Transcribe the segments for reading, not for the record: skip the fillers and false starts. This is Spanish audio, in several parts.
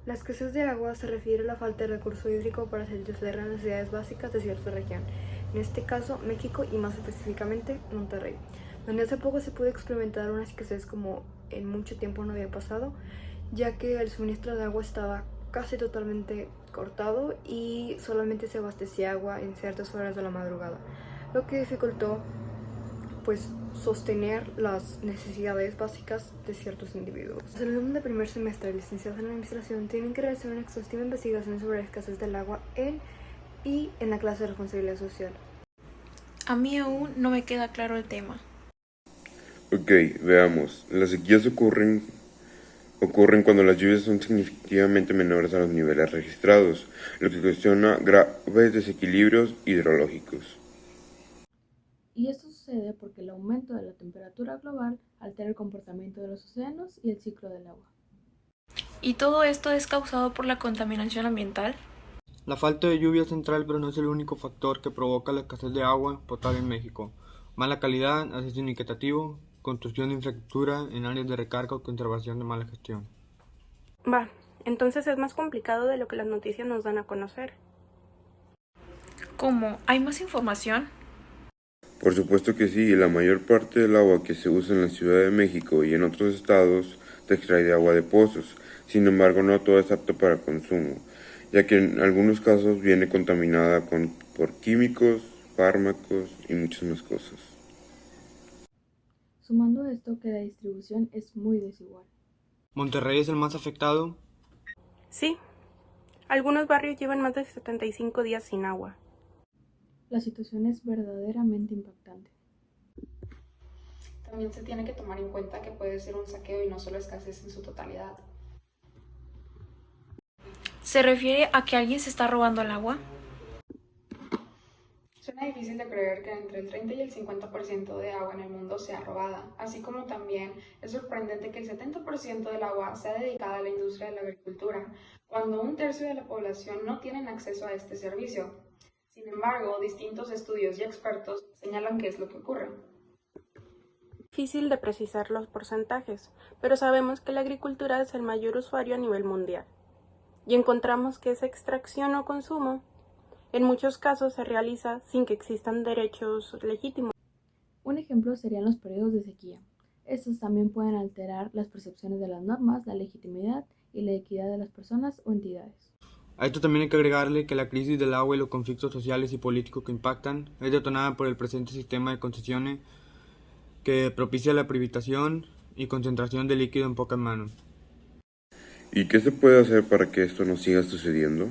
La escasez de agua se refiere a la falta de recurso hídrico para satisfacer las necesidades básicas de cierta región, en este caso México y más específicamente Monterrey, donde hace poco se pudo experimentar una escasez como en mucho tiempo no había pasado, ya que el suministro de agua estaba casi totalmente cortado y solamente se abastecía agua en ciertas horas de la madrugada, lo que dificultó pues sostener las necesidades básicas de ciertos individuos. Los alumnos de primer semestre licenciados en administración tienen que realizar una exhaustiva investigación sobre la escasez del agua en la clase de responsabilidad social. A mí aún no me queda claro el tema. Ok, veamos. Las sequías ocurren cuando las lluvias son significativamente menores a los niveles registrados, lo que cuestiona graves desequilibrios hidrológicos. Y esto sucede porque el aumento de la temperatura global altera el comportamiento de los océanos y el ciclo del agua. ¿Y todo esto es causado por la contaminación ambiental? La falta de lluvia es central, pero no es el único factor que provoca la escasez de agua potable en México. Mala calidad, acceso inequitativo, construcción de infraestructura en áreas de recarga o conservación de mala gestión. Entonces es más complicado de lo que las noticias nos dan a conocer. ¿Cómo? ¿Hay más información? Por supuesto que sí, la mayor parte del agua que se usa en la Ciudad de México y en otros estados se extrae de agua de pozos. Sin embargo, no todo es apto para consumo, ya que en algunos casos viene contaminada por químicos, fármacos y muchas más cosas. Sumando a esto que la distribución es muy desigual. ¿Monterrey es el más afectado? Sí, algunos barrios llevan más de 75 días sin agua. La situación es verdaderamente impactante. También se tiene que tomar en cuenta que puede ser un saqueo y no solo escasez en su totalidad. ¿Se refiere a que alguien se está robando el agua? Suena difícil de creer que entre el 30 y el 50% de agua en el mundo sea robada, así como también es sorprendente que el 70% del agua sea dedicada a la industria de la agricultura, cuando un tercio de la población no tienen acceso a este servicio. Sin embargo, distintos estudios y expertos señalan que es lo que ocurre. Difícil de precisar los porcentajes, pero sabemos que la agricultura es el mayor usuario a nivel mundial. Y encontramos que esa extracción o consumo en muchos casos se realiza sin que existan derechos legítimos. Un ejemplo serían los periodos de sequía. Estos también pueden alterar las percepciones de las normas, la legitimidad y la equidad de las personas o entidades. A esto también hay que agregarle que la crisis del agua y los conflictos sociales y políticos que impactan es detonada por el presente sistema de concesiones que propicia la privatización y concentración de líquido en pocas manos. ¿Y qué se puede hacer para que esto no siga sucediendo?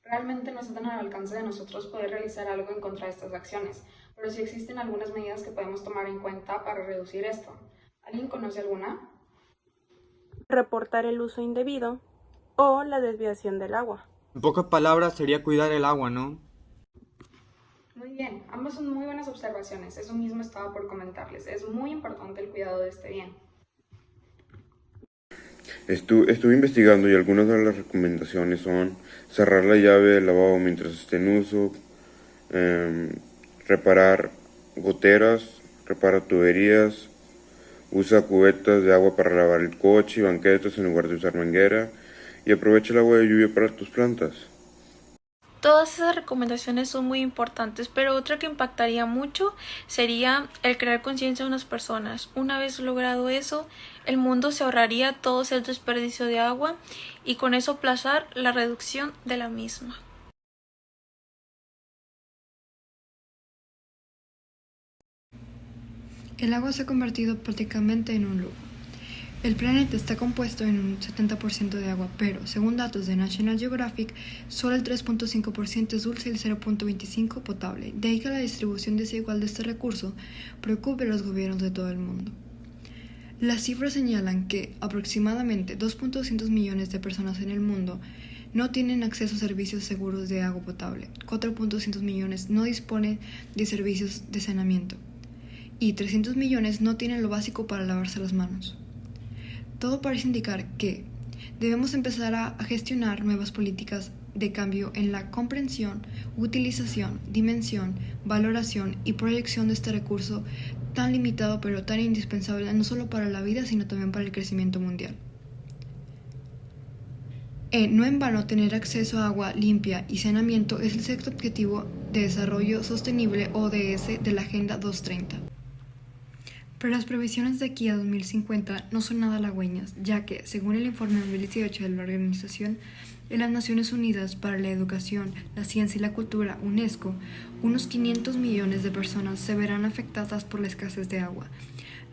Realmente no está tan al alcance de nosotros poder realizar algo en contra de estas acciones, pero sí existen algunas medidas que podemos tomar en cuenta para reducir esto. ¿Alguien conoce alguna? Reportar el uso indebido o la desviación del agua. En pocas palabras sería cuidar el agua, ¿no? Muy bien, ambas son muy buenas observaciones, eso mismo estaba por comentarles. Es muy importante el cuidado de este bien. Estuve investigando y algunas de las recomendaciones son cerrar la llave del lavabo mientras esté en uso, reparar goteras, repara tuberías, usa cubetas de agua para lavar el coche y banquetas en lugar de usar manguera y aprovecha el agua de lluvia para tus plantas. Todas esas recomendaciones son muy importantes, pero otra que impactaría mucho sería el crear conciencia en las personas. Una vez logrado eso, el mundo se ahorraría todo ese desperdicio de agua y con eso aplazar la reducción de la misma. El agua se ha convertido prácticamente en un lujo. El planeta está compuesto en un 70% de agua, pero, según datos de National Geographic, solo el 3.5% es dulce y el 0.25% potable. De ahí que la distribución desigual de este recurso preocupe a los gobiernos de todo el mundo. Las cifras señalan que aproximadamente 2.200 millones de personas en el mundo no tienen acceso a servicios seguros de agua potable, 4.200 millones no disponen de servicios de saneamiento y 300 millones no tienen lo básico para lavarse las manos. Todo parece indicar que debemos empezar a gestionar nuevas políticas de cambio en la comprensión, utilización, dimensión, valoración y proyección de este recurso tan limitado pero tan indispensable no solo para la vida sino también para el crecimiento mundial. No en vano, tener acceso a agua limpia y saneamiento es el sexto objetivo de desarrollo sostenible ODS de la Agenda 2030. Pero las previsiones de aquí a 2050 no son nada halagüeñas, ya que, según el informe 2018 de la Organización de las Naciones Unidas para la Educación, la Ciencia y la Cultura, UNESCO, unos 500 millones de personas se verán afectadas por la escasez de agua.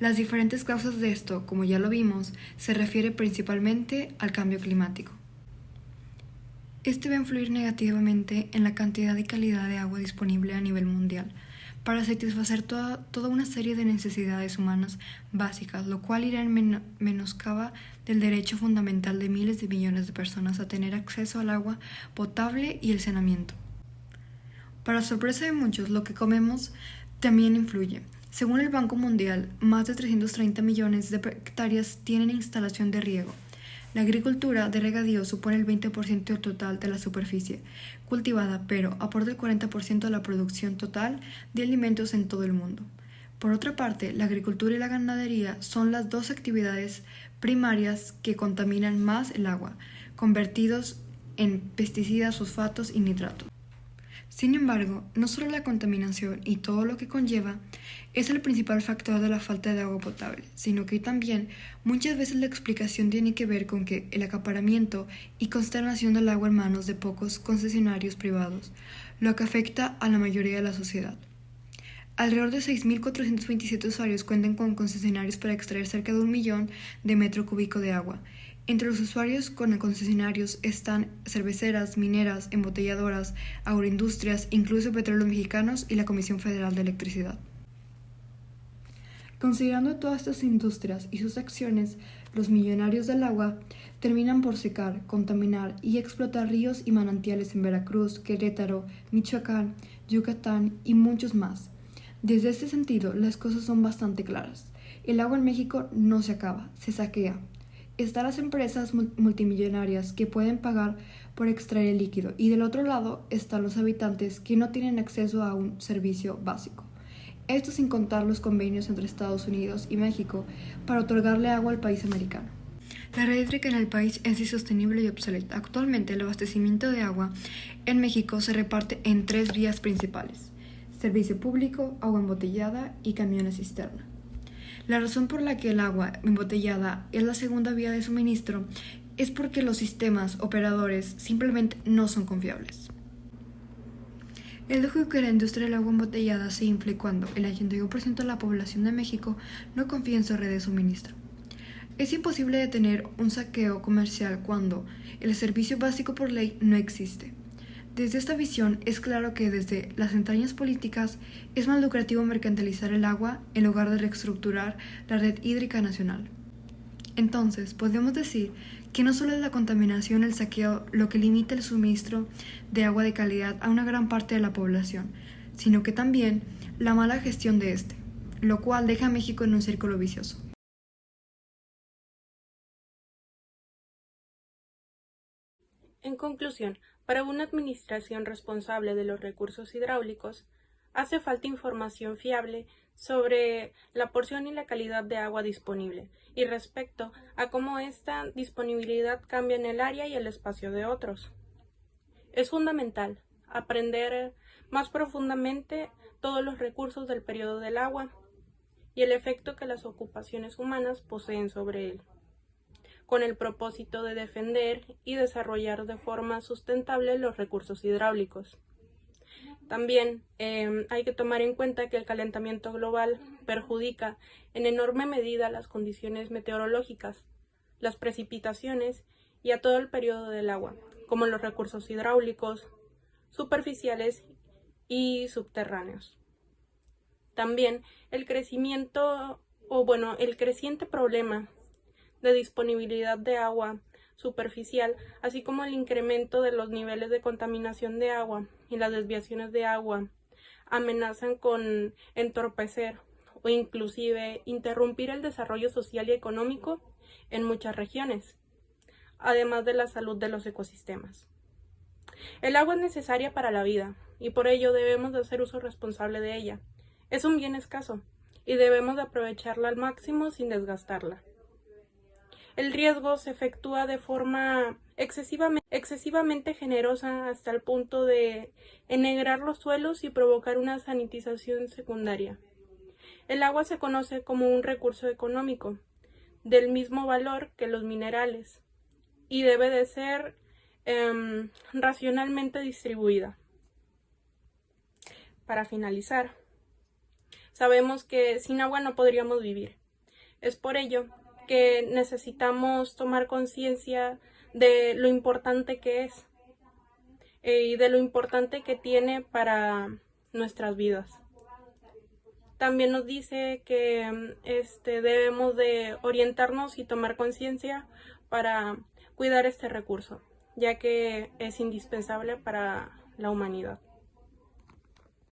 Las diferentes causas de esto, como ya lo vimos, se refiere principalmente al cambio climático. Este va a influir negativamente en la cantidad y calidad de agua disponible a nivel mundial, para satisfacer toda una serie de necesidades humanas básicas, lo cual irá en menoscaba del derecho fundamental de miles de millones de personas a tener acceso al agua potable y el saneamiento. Para sorpresa de muchos, lo que comemos también influye. Según el Banco Mundial, más de 330 millones de hectáreas tienen instalación de riego. La agricultura de regadío supone el 20% total de la superficie cultivada, pero aporta el 40% de la producción total de alimentos en todo el mundo. Por otra parte, la agricultura y la ganadería son las dos actividades primarias que contaminan más el agua, convertidos en pesticidas, fosfatos y nitratos. Sin embargo, no solo la contaminación y todo lo que conlleva es el principal factor de la falta de agua potable, sino que también muchas veces la explicación tiene que ver con que el acaparamiento y consternación del agua en manos de pocos concesionarios privados, lo que afecta a la mayoría de la sociedad. Alrededor de 6.427 usuarios cuentan con concesionarios para extraer cerca de 1 millón de metros cúbicos de agua. Entre los usuarios con concesionarios están cerveceras, mineras, embotelladoras, agroindustrias, incluso Petróleos Mexicanos y la Comisión Federal de Electricidad. Considerando todas estas industrias y sus acciones, los millonarios del agua terminan por secar, contaminar y explotar ríos y manantiales en Veracruz, Querétaro, Michoacán, Yucatán y muchos más. Desde este sentido, las cosas son bastante claras. El agua en México no se acaba, se saquea. Están las empresas multimillonarias que pueden pagar por extraer el líquido y del otro lado están los habitantes que no tienen acceso a un servicio básico. Esto sin contar los convenios entre Estados Unidos y México para otorgarle agua al país americano. La red hídrica en el país es insostenible y obsoleta. Actualmente el abastecimiento de agua en México se reparte en 3 vías principales: servicio público, agua embotellada y camiones cisterna. La razón por la que el agua embotellada es la segunda vía de suministro es porque los sistemas operadores simplemente no son confiables. Es lógico que la industria del agua embotellada se infle cuando el 81% de la población de México no confía en su red de suministro. Es imposible detener un saqueo comercial cuando el servicio básico por ley no existe. Desde esta visión es claro que desde las entrañas políticas es más lucrativo mercantilizar el agua en lugar de reestructurar la red hídrica nacional. Entonces, podemos decir que no solo es la contaminación, el saqueo, lo que limita el suministro de agua de calidad a una gran parte de la población, sino que también la mala gestión de este, lo cual deja a México en un círculo vicioso. En conclusión, para una administración responsable de los recursos hidráulicos, hace falta información fiable sobre la porción y la calidad de agua disponible y respecto a cómo esta disponibilidad cambia en el área y el espacio de otros. Es fundamental aprender más profundamente todos los recursos del periodo del agua y el efecto que las ocupaciones humanas poseen sobre él, con el propósito de defender y desarrollar de forma sustentable los recursos hidráulicos. También hay que tomar en cuenta que el calentamiento global perjudica en enorme medida las condiciones meteorológicas, las precipitaciones y a todo el periodo del agua, como los recursos hidráulicos, superficiales y subterráneos. También el creciente problema de disponibilidad de agua superficial, así como el incremento de los niveles de contaminación de agua y las desviaciones de agua, amenazan con entorpecer o inclusive interrumpir el desarrollo social y económico en muchas regiones, además de la salud de los ecosistemas. El agua es necesaria para la vida y por ello debemos de hacer uso responsable de ella. Es un bien escaso y debemos de aprovecharla al máximo sin desgastarla. el riesgo se efectúa de forma excesivamente generosa hasta el punto de ennegrar los suelos y provocar una sanitización secundaria. El agua se conoce como un recurso económico, del mismo valor que los minerales, y debe de ser racionalmente distribuida. Para finalizar, sabemos que sin agua no podríamos vivir. Es por ello que necesitamos tomar conciencia de lo importante que es y de lo importante que tiene para nuestras vidas. También nos dice que debemos de orientarnos y tomar conciencia para cuidar este recurso, ya que es indispensable para la humanidad.